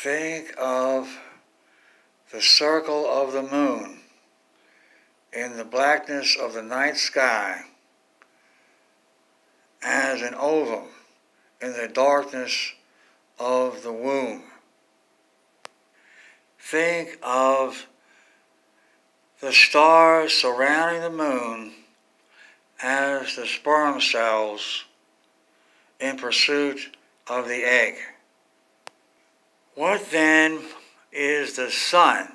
Think of the circle of the moon in the blackness of the night sky as an ovum in the darkness of the womb. Think of the stars surrounding the moon as the sperm cells in pursuit of the egg. What then is the sun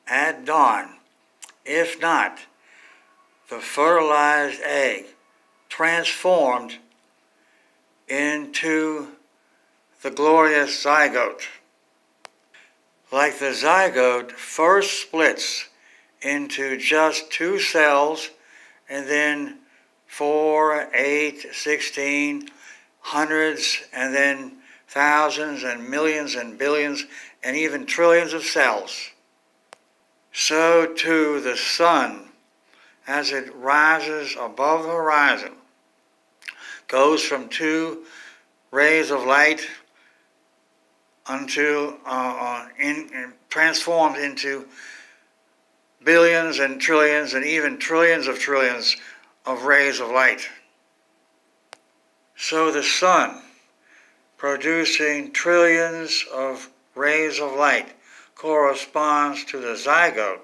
at dawn, if not the fertilized egg transformed into the glorious zygote? Like the zygote first splits into just 2 cells, and then 4, 8, 16, hundreds, and then thousands and millions and billions and even trillions of cells. So too the sun, as it rises above the horizon, goes from 2 rays of light until transformed into billions and trillions and even trillions of rays of light. So the sun, producing trillions of rays of light, corresponds to the zygote,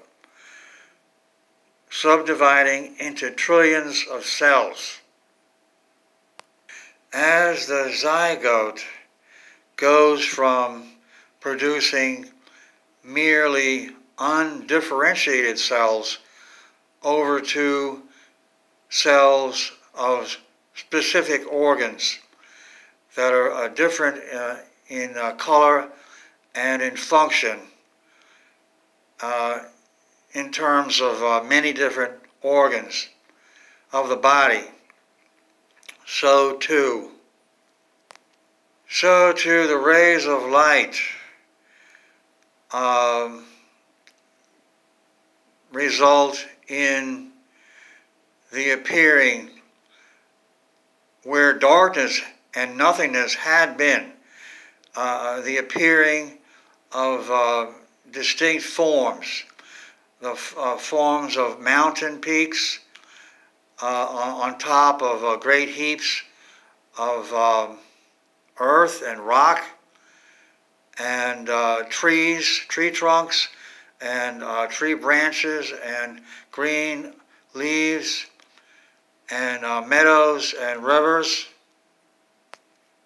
subdividing into trillions of cells. As the zygote goes from producing merely undifferentiated cells over to cells of specific organs that are different in color and in function in terms of many different organs of the body. So too the rays of light result in the appearing where darkness and nothingness had been, the appearing of distinct forms, the forms of mountain peaks on top of great heaps of earth and rock, and tree trunks, and tree branches, and green leaves, and meadows and rivers.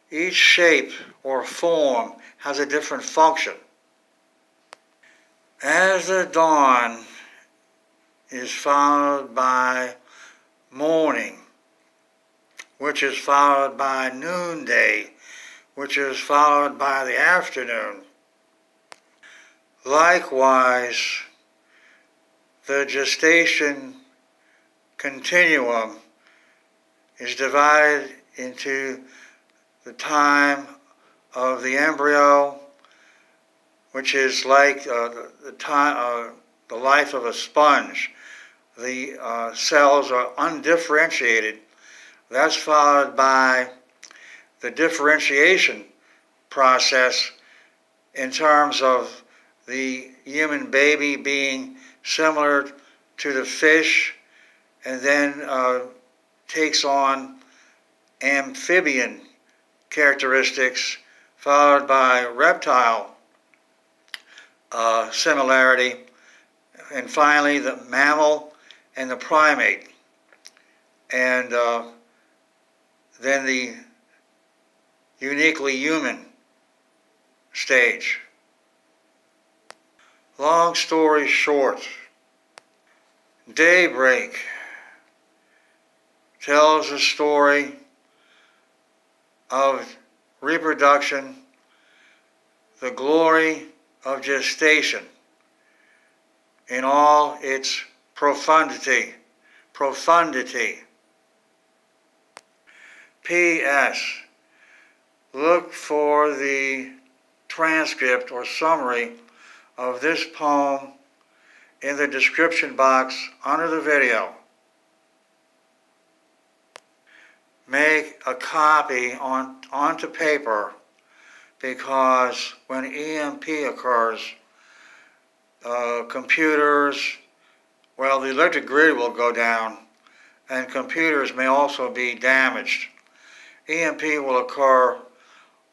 Each shape or form has a different function. As the dawn is followed by morning, which is followed by noonday, which is followed by the afternoon, likewise, the gestation continuum is divided into the time of the embryo, which is like the life of a sponge. The cells are undifferentiated. That's followed by the differentiation process in terms of the human baby being similar to the fish, and then takes on amphibian characteristics, followed by reptile similarity, and finally the mammal and the primate, and then the uniquely human stage. Long story short, daybreak tells a story of reproduction, the glory of gestation in all its profundity. P.S. Look for the transcript or summary of this poem in the description box under the video. Make a copy onto paper, because when EMP occurs, computers, well, the electric grid will go down, and computers may also be damaged. EMP will occur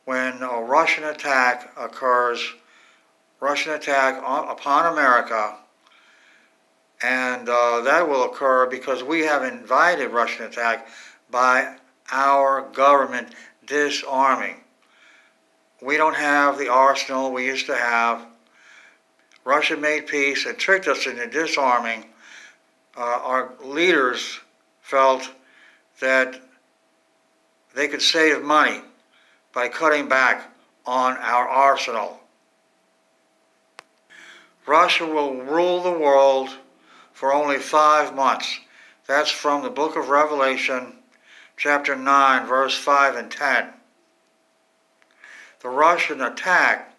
when a Russian attack occurs, Russian attack upon America, and that will occur because we have invited Russian attack by our government disarming. We don't have the arsenal we used to have. Russia made peace and tricked us into disarming. Our leaders felt that they could save money by cutting back on our arsenal. Russia will rule the world for only 5 months. That's from the book of Revelation, chapter 9, verse 5 and 10. The Russian attack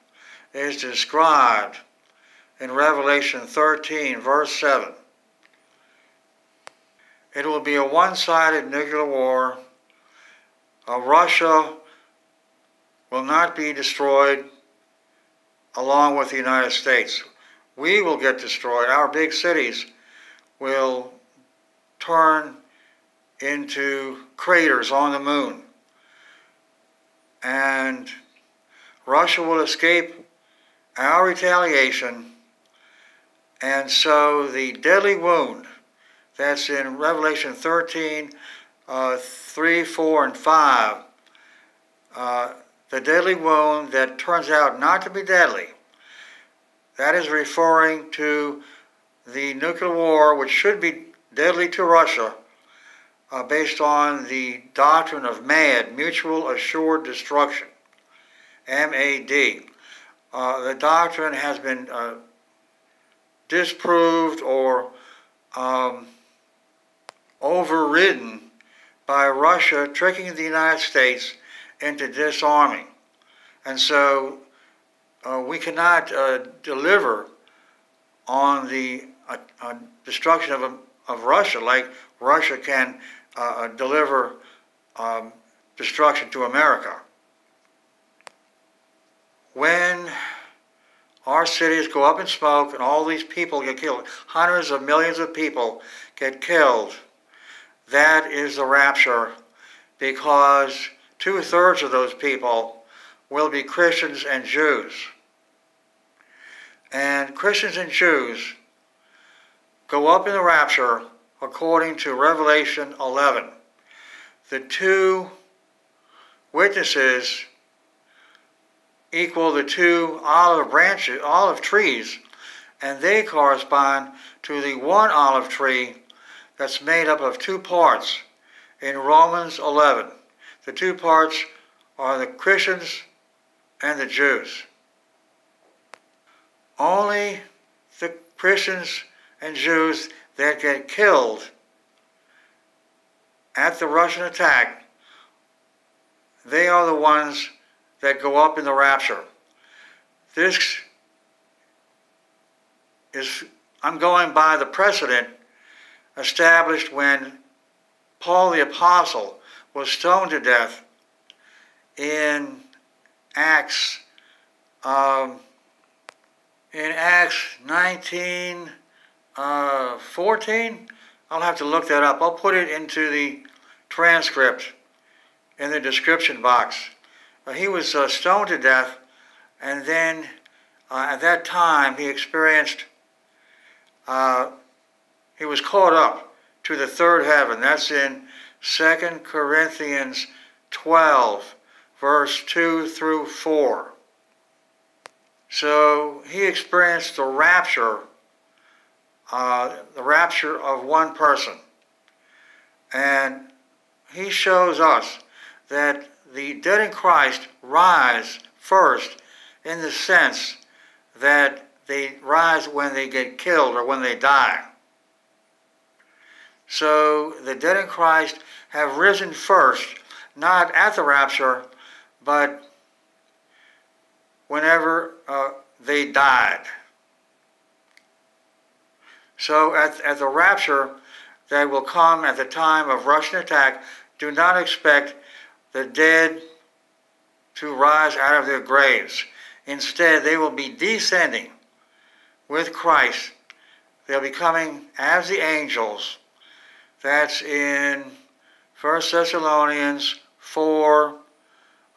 is described in Revelation 13, verse 7. It will be a one-sided nuclear war. Russia will not be destroyed along with the United States. We will get destroyed. Our big cities will turn into craters on the moon. And Russia will escape our retaliation. And so the deadly wound that's in Revelation 13, 3, 4, and 5, the deadly wound that turns out not to be deadly, that is referring to the nuclear war, which should be deadly to Russia, based on the doctrine of MAD, Mutual Assured Destruction, MAD. The doctrine has been disproved or overridden by Russia tricking the United States into disarming. And so we cannot deliver on the destruction of Russia like Russia can deliver destruction to America. When our cities go up in smoke and all these people get killed, hundreds of millions of people get killed, that is the rapture, because 2/3 of those people will be Christians and Jews. And Christians and Jews go up in the rapture according to Revelation 11. The two witnesses equal the two olive trees, and they correspond to the one olive tree that's made up of two parts in Romans 11. The two parts are the Christians and the Jews. Only the Christians and Jews that get killed at the Russian attack, they are the ones that go up in the rapture. This is, I'm going by the precedent established when Paul the Apostle was stoned to death in Acts 19:14. I'll have to look that up. I'll put it into the transcript in the description box. He was stoned to death, and then at that time he experienced, he was caught up to the third heaven. That's in 2 Corinthians 12, verse 2 through 4. So he experienced the rapture of one person. And he shows us that the dead in Christ rise first in the sense that they rise when they get killed or when they die. So the dead in Christ have risen first, not at the rapture, but whenever they died. So at the rapture that will come at the time of Russian attack, do not expect the dead to rise out of their graves. Instead, they will be descending with Christ. They'll be coming as the angels. That's in 1 Thessalonians 4,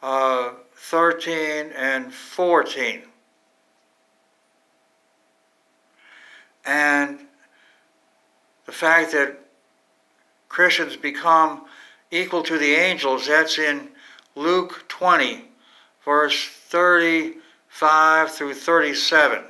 13 and 14. And the fact that Christians become equal to the angels, that's in Luke 20, verse 35 through 37.